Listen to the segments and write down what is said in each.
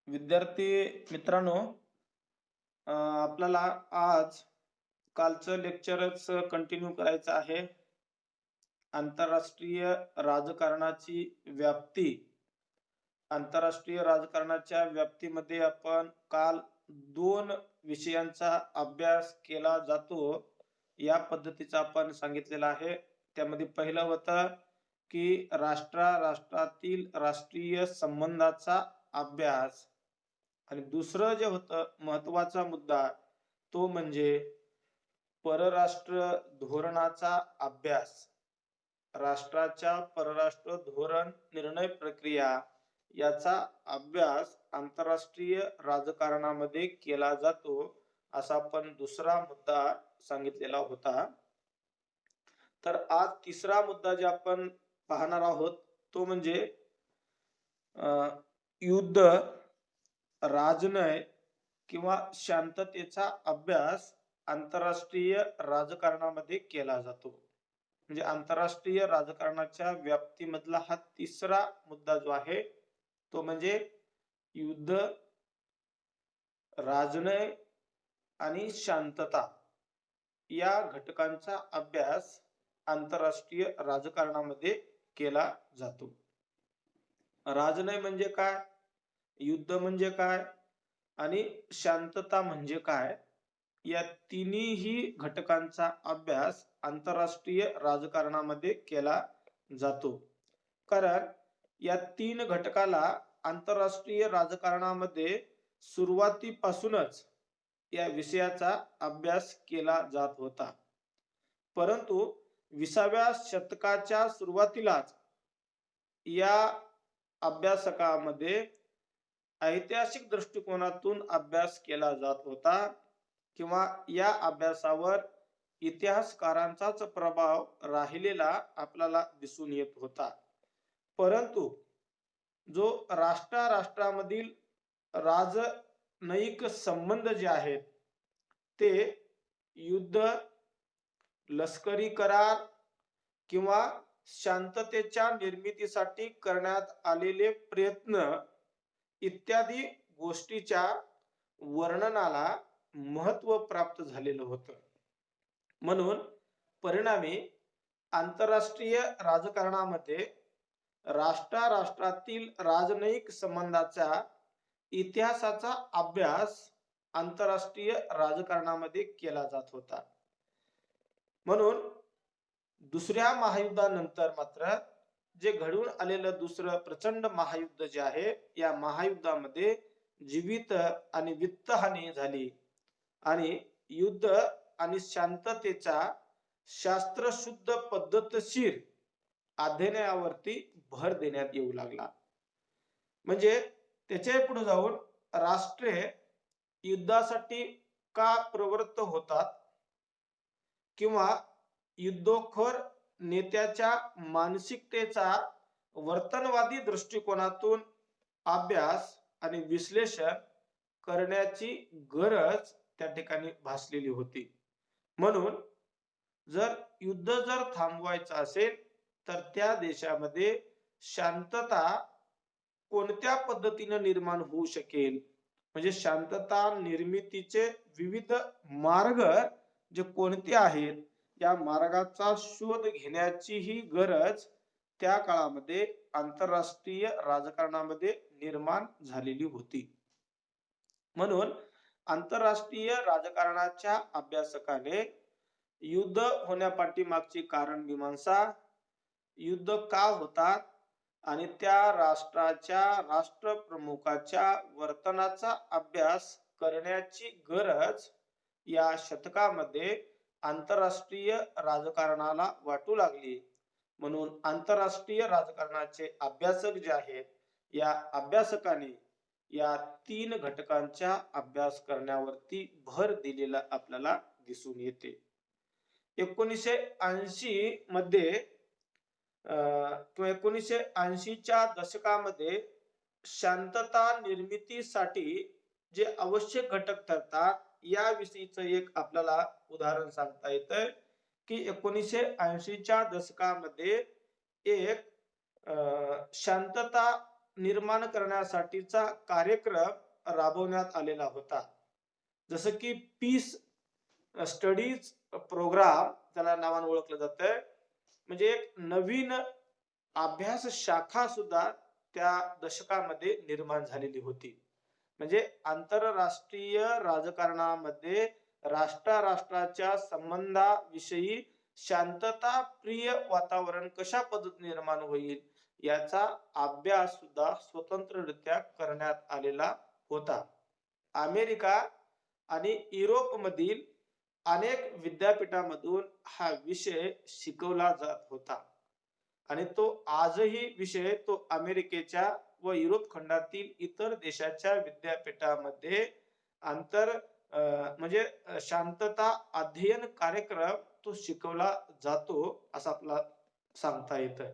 विद्यार्थी मित्रांनो, आपल्याला आज कालचं लेक्चरच कंटिन्यू करायचं आहे. आंतरराष्ट्रीय राजकारणाची व्याप्ती. आंतरराष्ट्रीय राजकारणाच्या व्याप्तीमध्ये आपण काल 2 विषयांचा अभ्यास केला जातो, या पद्धतीचं आपण सांगितलेलं आहे. त्यामध्ये पहिलं होतं की राष्ट्रातील राष्ट्रीय संबंधाचा अभ्यास, आणि दुसरं जे होतं महत्वाचा मुद्दा तो म्हणजे परराष्ट्र धोरणाचा अभ्यास. राष्ट्राच्या परराष्ट्र धोरण निर्णय प्रक्रिया याचा अभ्यास आंतरराष्ट्रीय राजकारणामध्ये केला जातो, असा आपण दुसरा मुद्दा सांगितलेला होता. तर आज तिसरा मुद्दा जे आपण पाहणार आहोत तो म्हणजे युद्ध, राजनय किंवा शांततेचा अभ्यास आंतरराष्ट्रीय राजकारणामध्ये केला जातो. म्हणजे आंतरराष्ट्रीय राजकारणाच्या व्याप्तीमधला हा तिसरा मुद्दा जो आहे तो म्हणजे युद्ध, राजनय आणि शांतता या घटकांचा अभ्यास आंतरराष्ट्रीय राजकारणामध्ये केला जातो. राजनय म्हणजे काय, युद्ध म्हणजे काय आणि शांतता म्हणजे काय, या तिन्ही घटकांचा अभ्यास आंतरराष्ट्रीय राजकारणामध्ये केला जातो. कारण या 3 घटकाला आंतरराष्ट्रीय राजकारणामध्ये सुरुवातीपासूनच या विषयाचा अभ्यास केला जात होता. परंतु 20व्या शतकाच्या सुरुवातीलाच या अभ्यासकामध्ये ऐतिहासिक दृष्टिकोनातून अभ्यास केला जात होता, किंवा या अभ्यासावर इतिहासकारांचाच प्रभाव राहिलेला आपल्याला दिसून येत होता. परंतु जो राष्ट्रामधील राजनयिक संबंध जे आहेत ते युद्ध, लष्करी करार किंवा शांततेच्या निर्मितीसाठी करण्यात आलेले प्रयत्न इत्यादी गोष्टीच्या वर्णनाला महत्व प्राप्त झालेलं होतं. म्हणून परिणामी आंतरराष्ट्रीय राजकारणामध्ये राष्ट्रातील राजनयिक संबंधाचा इतिहासाचा अभ्यास आंतरराष्ट्रीय राजकारणामध्ये केला जात होता. म्हणून दुसऱ्या महायुद्धानंतर मात्र जे घडून आलेलं दुसरं प्रचंड महायुद्ध जे आहे, या महायुद्धामध्ये जीवित आणि वित्तहानी झाली आणि युद्ध आणि शांततेचा शास्त्रशुद्ध पद्धतशीर अध्ययनावरती भर देण्यात येऊ लागला. म्हणजे त्याच्या पुढे जाऊन राष्ट्रे युद्धासाठी का प्रवृत्त होतात, किंवा युद्धखोर नेत्याच्या मानसिकतेचा वर्तनवादी दृष्टिकोनातून अभ्यास आणि विश्लेषण करण्याची गरज त्या ठिकाणी भासलेली होती. म्हणून युद्ध थांबवायचं असेल तर त्या देशामध्ये शांतता कोणत्या पद्धतीने निर्माण होऊ शकेल, म्हणजे शांतता निर्मितीचे विविध मार्ग जे कोणते आहेत, या मार्गाचा शोध घेण्याची ही गरज त्या काळामध्ये आंतरराष्ट्रीय राजकारणामध्ये निर्माण झालेली होती. म्हणून आंतरराष्ट्रीय राजकारणाच्या अभ्यासकाने युद्ध होण्यापाठीमागची कारण मीमांसा, युद्ध का होतात आणि त्या राष्ट्राच्या राष्ट्रप्रमुखाच्या वर्तनाचा अभ्यास करण्याची गरज या शतकामध्ये आंतरराष्ट्रीय राजकारणाला वाटू लागली. म्हणून आंतरराष्ट्रीय राजकारणाचे अभ्यासक जे आहेत, या अभ्यासकाने या 3 घटकांचा अभ्यास करण्यावरती भर दिलेला आपल्याला दिसून येते. 1980 मध्ये किंवा 1980च्या दशकामध्ये शांतता निर्मितीसाठी जे आवश्यक घटक ठरतात याविषयीचं एक आपल्याला उदाहरण सांगता येतं की 1980च्या दशकामध्ये एक शांतता निर्माण करण्यासाठीचा कार्यक्रम राबवण्यात आलेला होता. जसं की पीस स्टडीज प्रोग्राम त्याला नावाने ओळखलं जातं. म्हणजे एक नवीन अभ्यास शाखा सुद्धा त्या दशकामध्ये निर्माण झालेली होती. म्हणजे आंतरराष्ट्रीय राजकारणामध्ये राष्ट्राच्या संबंधाविषयी शांतताप्रिय वातावरण कशा पद्धतीने निर्माण होईल याचा अभ्यास सुद्धा स्वतंत्ररित्या करण्यात आलेला होता. अमेरिका आणि युरोपमधील अनेक विद्यापीठांमधून हा विषय शिकवला जात होता आणि तो आजही विषय तो अमेरिकेच्या व युरोप खंडातील इतर देशाच्या विद्यापीठामध्ये आंतर म्हणजे शांतता अध्ययन कार्यक्रम तो शिकवला जातो असं आपल्याला सांगता येतं.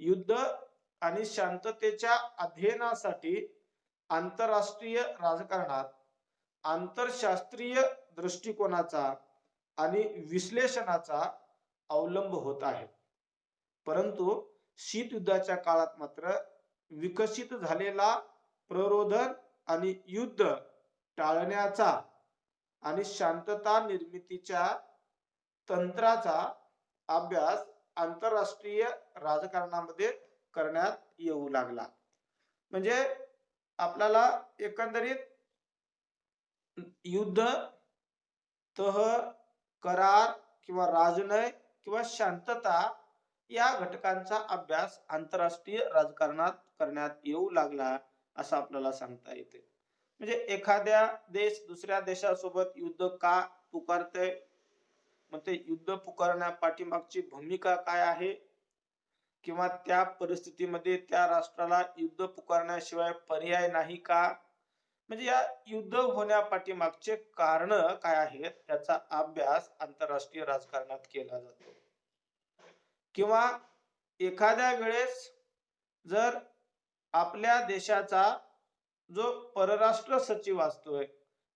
युद्ध आणि शांततेच्या अध्ययनासाठी आंतरराष्ट्रीय राजकारणात आंतरशास्त्रीय दृष्टिकोनाचा आणि विश्लेषणाचा अवलंब होत आहे. परंतु शीतयुद्धाच्या काळात मात्र विकसित झालेला प्ररोधन आणि युद्ध टाळण्याचा आणि शांतता निर्मितीच्या तंत्राचा अभ्यास आंतरराष्ट्रीय राजकारणामध्ये करण्यात येऊ लागला. म्हणजे आपल्याला एकंदरीत युद्ध, तह, करार किंवा राजनय किंवा शांतता या घटकांचा अभ्यास आंतरराष्ट्रीय राजकारणात करण्यात येऊ लागला असं आपल्याला सांगता येते. म्हणजे एखाद्या देश दुसऱ्या देशासोबत युद्ध का पुकारतय, मग ते युद्ध पुकारण्या पाठीमागची भूमिका काय आहे किंवा त्या परिस्थितीमध्ये त्या राष्ट्राला युद्ध पुकारण्याशिवाय पर्याय नाही का, म्हणजे या युद्ध होण्यापाठीमागचे कारण काय आहेत याचा अभ्यास आंतरराष्ट्रीय राजकारणात केला जातो. किंवा एखाद्या वेळेस जर आपल्या देशाचा जो परराष्ट्र सचिव असतोय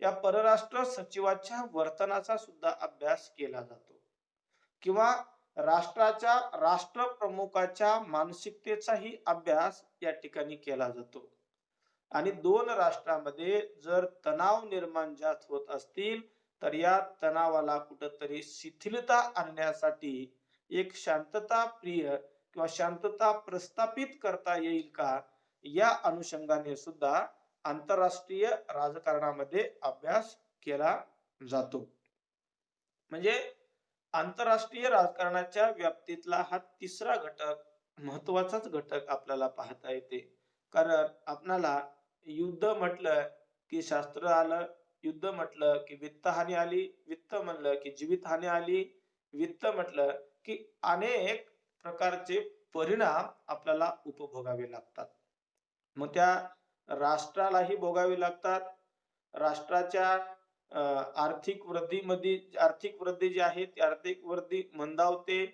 या परराष्ट्र सचिवाच्या वर्तनाचा सुद्धा अभ्यास केला जातो. किंवा राष्ट्राच्या राष्ट्रप्रमुखाच्या मानसिकतेचाही अभ्यास या ठिकाणी केला जातो. आणि दोन राष्ट्रांमध्ये जर तणाव निर्माण जास्त होत असतील तर या तणावाला कुठंतरी शिथिलता आणण्यासाठी एक शांतता प्रिय किंवा शांतता प्रस्थापित करता येईल का या अनुषंगाने सुद्धा आंतरराष्ट्रीय राजकारणामध्ये अभ्यास केला जातो. म्हणजे आंतरराष्ट्रीय राजकारणाच्या व्याप्तीतला हा तिसरा घटक महत्वाचाच घटक आपल्याला पाहता येते. कारण आपणाला युद्ध म्हटलं की शास्त्र आलं, युद्ध म्हटलं की वित्तहानी आली, वित्त म्हणलं की जीवितहानी आली, वित्त म्हटलं की अनेक प्रकारचे परिणाम आपल्याला उपभोगावे लागतात. मग त्या राष्ट्रालाही भोगावे लागतात. राष्ट्राच्या आर्थिक वृद्धी जी आहे ती आर्थिक वृद्धी मंदावते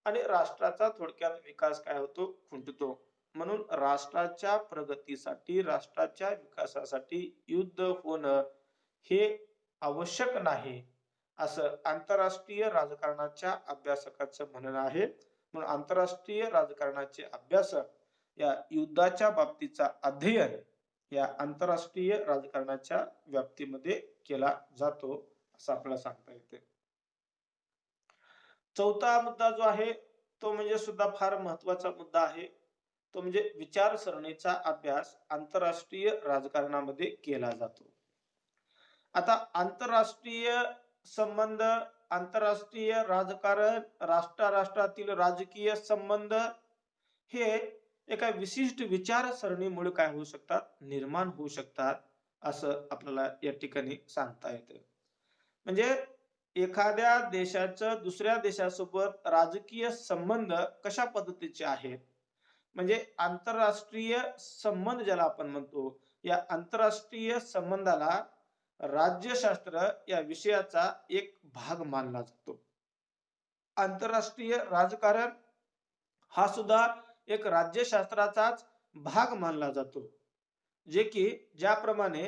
आणि राष्ट्राचा थोडक्यात विकास काय होतो, खुंटतो. म्हणून राष्ट्राच्या प्रगतीसाठी राष्ट्राच्या विकासासाठी युद्ध होणं हे आवश्यक नाही असं आंतरराष्ट्रीय राजकारणाच्या अभ्यासकांचं म्हणणं आहे. म्हणून आंतरराष्ट्रीय राजकारणाचे अभ्यासक या युद्धाच्या बाबतीचा अध्ययन या आंतरराष्ट्रीय राजकारणाच्या व्याप्तीमध्ये केला जातो असं आपल्याला सांगता येते. चौथा मुद्दा जो आहे तो म्हणजे सुद्धा फार महत्वाचा मुद्दा आहे, तो म्हणजे विचारसरणीचा अभ्यास आंतरराष्ट्रीय राजकारणामध्ये केला जातो. आता आंतरराष्ट्रीय संबंध, आंतरराष्ट्रीय राजकारण, राष्ट्रातील राजकीय संबंध हे एका विशिष्ट विचारसरणीमुळे काय होऊ शकतात, निर्माण होऊ शकतात असं आपल्याला या ठिकाणी सांगता येतं. म्हणजे एखाद्या देशाचं दुसऱ्या देशासोबत राजकीय संबंध कशा पद्धतीचे आहेत, म्हणजे आंतरराष्ट्रीय संबंध ज्याला आपण म्हणतो, या आंतरराष्ट्रीय संबंधाला राज्यशास्त्र या विषयाचा एक भाग मानला जातो. आंतरराष्ट्रीय राजकारण हा सुद्धा एक राज्यशास्त्राचाच भाग मानला जातो. जे की ज्याप्रमाणे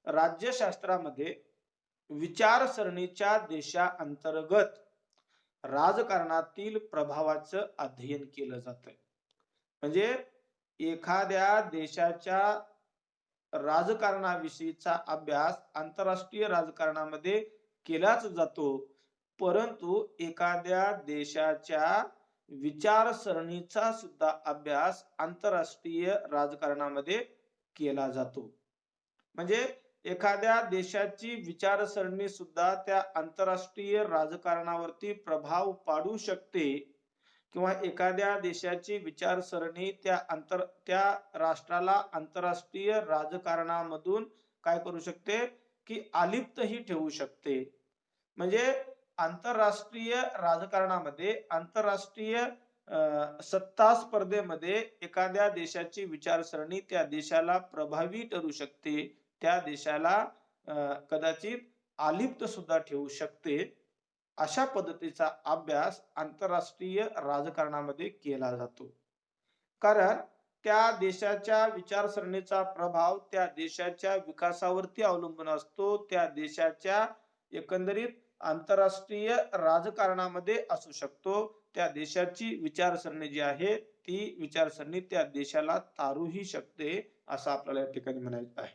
राज्यशास्त्रामध्ये विचारसरणीच्या देशांतर्गत राजकारणातील प्रभावाचं अध्ययन केलं जातं. म्हणजे एखाद्या देशाच्या राजकारणाविषयीचा अभ्यास आंतरराष्ट्रीय राजकारणामध्ये केलाच जातो, परंतु एखाद्या देशाच्या विचारसरणीचा सुद्धा अभ्यास आंतरराष्ट्रीय राजकारणामध्ये केला जातो. म्हणजे एखाद्या देशाची विचारसरणी सुद्धा त्या आंतरराष्ट्रीय राजकारणावरती प्रभाव पाडू शकते किंवा एखाद्या देशाची विचारसरणी त्या राष्ट्राला आंतरराष्ट्रीय राजकारणामधून काय करू शकते, की अलिप्तही ठेवू शकते. म्हणजे आंतरराष्ट्रीय राजकारणामध्ये आंतरराष्ट्रीय सत्ता स्पर्धेमध्ये एखाद्या देशाची विचारसरणी त्या देशाला प्रभावी ठरू शकते, त्या देशाला कदाचित अलिप्त सुद्धा ठेवू शकते. अशा पद्धतीचा अभ्यास आंतरराष्ट्रीय राजकारणामध्ये केला जातो. कारण त्या देशाच्या विचारसरणीचा प्रभाव त्या देशाच्या विकासावरती अवलंबून असतो, त्या देशाच्या एकंदरीत आंतरराष्ट्रीय राजकारणामध्ये असू शकतो. त्या देशाची विचारसरणी जी आहे ती विचारसरणी त्या देशाला तारूही शकते, असं आपल्याला या ठिकाणी म्हणायचं आहे.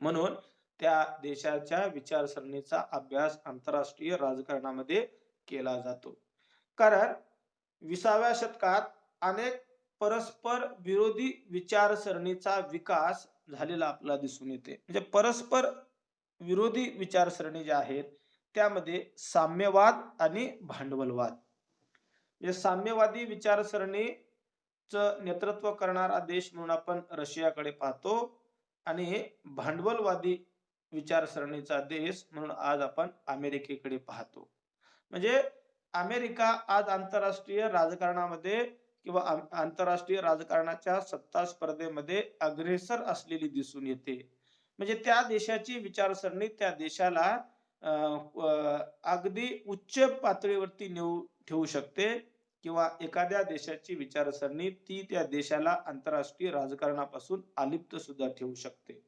म्हणून त्या देशाच्या विचारसरणीचा अभ्यास आंतरराष्ट्रीय राजकारणामध्ये केला जातो. कारण 20व्या शतकात अनेक परस्पर विरोधी विचारसरणीचा विकास झालेला आपल्याला दिसून येते. म्हणजे परस्पर विरोधी विचारसरणी ज्या आहेत त्यामध्ये साम्यवाद आणि भांडवलवाद. म्हणजे साम्यवादी विचारसरणीचं नेतृत्व करणारा देश म्हणून आपण रशियाकडे पाहतो आणि भांडवलवादी विचारसरणीचा देश म्हणून आज आपण अमेरिकेकडे पाहतो. म्हणजे अमेरिका आज आंतरराष्ट्रीय राजकारणामध्ये किंवा आंतरराष्ट्रीय राजकारणाच्या सत्ता स्पर्धेमध्ये अग्रेसर असलेली दिसून येते. म्हणजे त्या देशाची विचारसरणी त्या देशाला अगदी उच्च पातळीवरती ठेवू शकते किंवा एखाद्या देशाची विचारसरणी ती त्या देशाला आंतरराष्ट्रीय राजकारणापासून अलिप्त सुद्धा ठेवू शकते.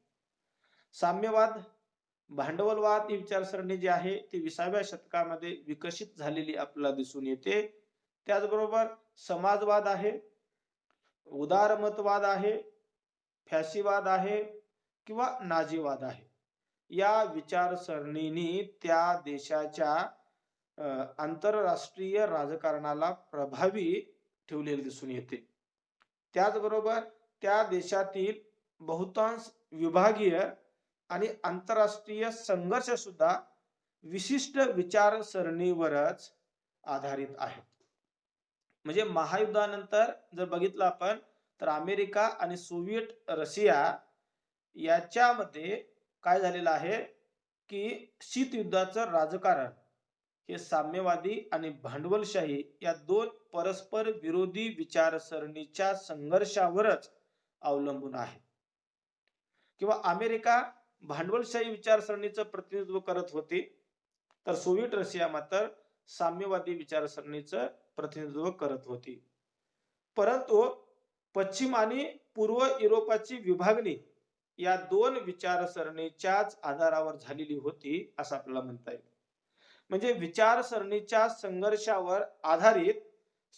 साम्यवाद, भांडवलवाद ही विचारसरणी जी आहे ती 20व्या शतकामध्ये विकसित झालेली आपल्याला दिसून येते. त्याचबरोबर समाजवाद आहे, उदारमतवाद आहे, फॅशीवाद आहे किंवा नाझीवाद आहे. या विचारसरणीने त्या देशाच्या आंतरराष्ट्रीय राजकारणाला प्रभावी ठेवलेले दिसून येते. त्याचबरोबर त्या देशातील बहुतांश विभागीय आणि आंतरराष्ट्रीय संघर्ष सुद्धा विशिष्ट विचारसरणीवरच आधारित आहेत. म्हणजे महायुद्धानंतर जर बघितलं आपण तर अमेरिका आणि सोव्हिएट रशिया याच्यामध्ये काय झालेलं आहे की शीतयुद्धाचं राजकारण हे साम्यवादी आणि भांडवलशाही या दोन परस्पर विरोधी विचारसरणीच्या संघर्षावरच अवलंबून आहे. किंवा अमेरिका भांडवलशाही विचारसरणीचं प्रतिनिधित्व करत होती तर सोव्हिएट रशिया मात्र साम्यवादी विचारसरणीचं प्रतिनिधित्व करत होती. परंतु पश्चिम आणि पूर्व युरोपाची विभागणी या दोन विचारसरणीच्याच आधारावर झालेली होती असं आपल्याला म्हणता येईल. म्हणजे विचारसरणीच्या संघर्षावर आधारित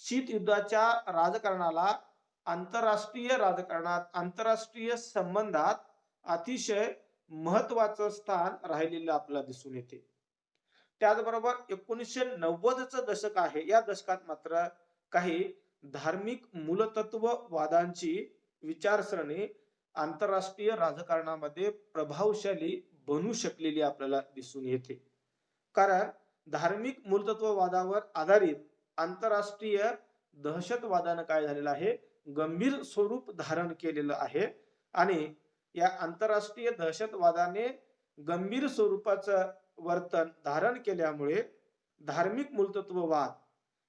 शीतयुद्धाच्या राजकारणाला आंतरराष्ट्रीय राजकारणात आंतरराष्ट्रीय संबंधात अतिशय महत्वाचं स्थान राहिलेलं आपल्याला दिसून येते. त्याचबरोबर 1990चं दशक आहे, या दशकात मात्र काही धार्मिक मूलतत्ववादांची विचारसरणी आंतरराष्ट्रीय राजकारणामध्ये प्रभावशाली बनू शकलेली आपल्याला दिसून येते. कारण धार्मिक मूलतत्ववादावर आधारित आंतरराष्ट्रीय दहशतवादानं काय झालेलं आहे, गंभीर स्वरूप धारण केलेलं आहे आणि या आंतरराष्ट्रीय दहशतवादाने गंभीर स्वरूपाचं वर्तन धारण केल्यामुळे धार्मिक मूलतत्ववाद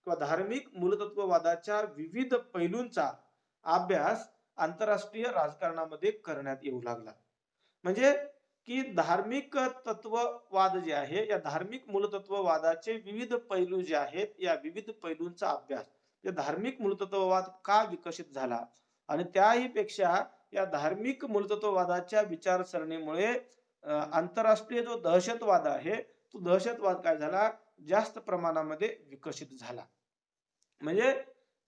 किंवा धार्मिक मूलतत्ववादाच्या विविध पैलूंचा अभ्यास आंतरराष्ट्रीय राजकारणामध्ये करण्यात येऊ लागला. म्हणजे की धार्मिक तत्ववाद जे आहे या धार्मिक मूलतत्ववादाचे विविध पैलू जे आहेत या विविध पैलूंचा अभ्यास, या धार्मिक मूलतत्ववाद का विकसित झाला आणि त्याही पेक्षा या धार्मिक मूलतत्ववादाच्या विचारसरणीमुळे आंतरराष्ट्रीय जो दहशतवाद आहे तो दहशतवाद काय झाला, जास्त प्रमाणामध्ये विकसित झाला. म्हणजे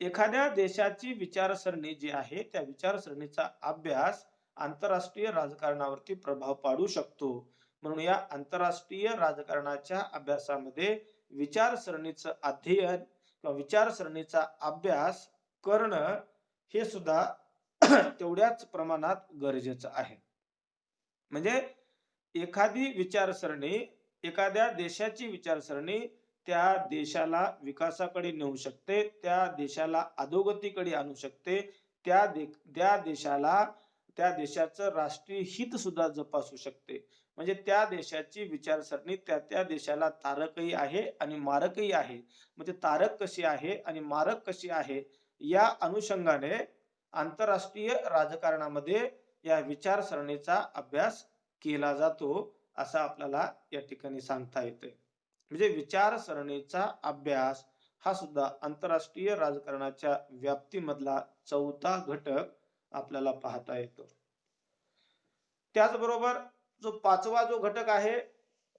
एखाद्या देशाची विचारसरणी जी आहे त्या विचारसरणीचा अभ्यास आंतरराष्ट्रीय राजकारणावरती प्रभाव पाडू शकतो. म्हणून या आंतरराष्ट्रीय राजकारणाच्या अभ्यासामध्ये विचारसरणीचं अध्ययन किंवा विचारसरणीचा अभ्यास करणं हे सुद्धा तेवढ्याच प्रमाणात गरजेचं आहे. म्हणजे एखादी विचारसरणी, एखाद्या देशाची विचारसरणी त्या देशाला विकासाकडे नेऊ शकते, त्या देशाला अधोगतीकडे आणू शकते, त्या दे त्या देशाला त्या देशाचं राष्ट्रीय हित सुद्धा जोपासू शकते. म्हणजे त्या देशाची विचारसरणी त्या देशाला तारकही आहे आणि मारकही आहे. मग ते तारक कशी आहे आणि मारक कशी आहे, या अनुषंगाने आंतरराष्ट्रीय राजकारणामध्ये या विचारसरणीचा अभ्यास केला जातो, असं आपल्याला या ठिकाणी सांगता येतंय. म्हणजे विचारसरणीचा अभ्यास हा सुद्धा आंतरराष्ट्रीय राजकारणाच्या व्याप्तीमधला चौथा घटक आपल्याला पाहता येतो. त्याचबरोबर जो पाचवा जो घटक आहे,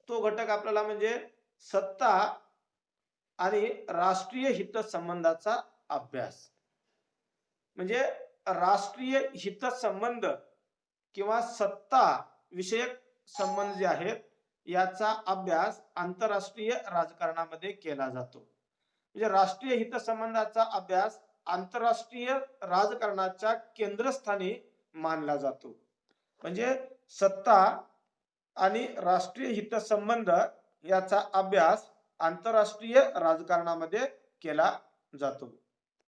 तो घटक आपल्याला म्हणजे सत्ता आणि राष्ट्रीय हितसंबंधाचा अभ्यास. म्हणजे राष्ट्रीय हितसंबंध किंवा सत्ता विषयक संबंध जे आहेत याचा अभ्यास आंतरराष्ट्रीय राजकारणामध्ये केला जातो. म्हणजे राष्ट्रीय हितसंबंधाचा अभ्यास आंतरराष्ट्रीय राजकारणाच्या केंद्रस्थानी मानला जातो. म्हणजे सत्ता आणि राष्ट्रीय हितसंबंध याचा अभ्यास आंतरराष्ट्रीय राजकारणामध्ये केला जातो.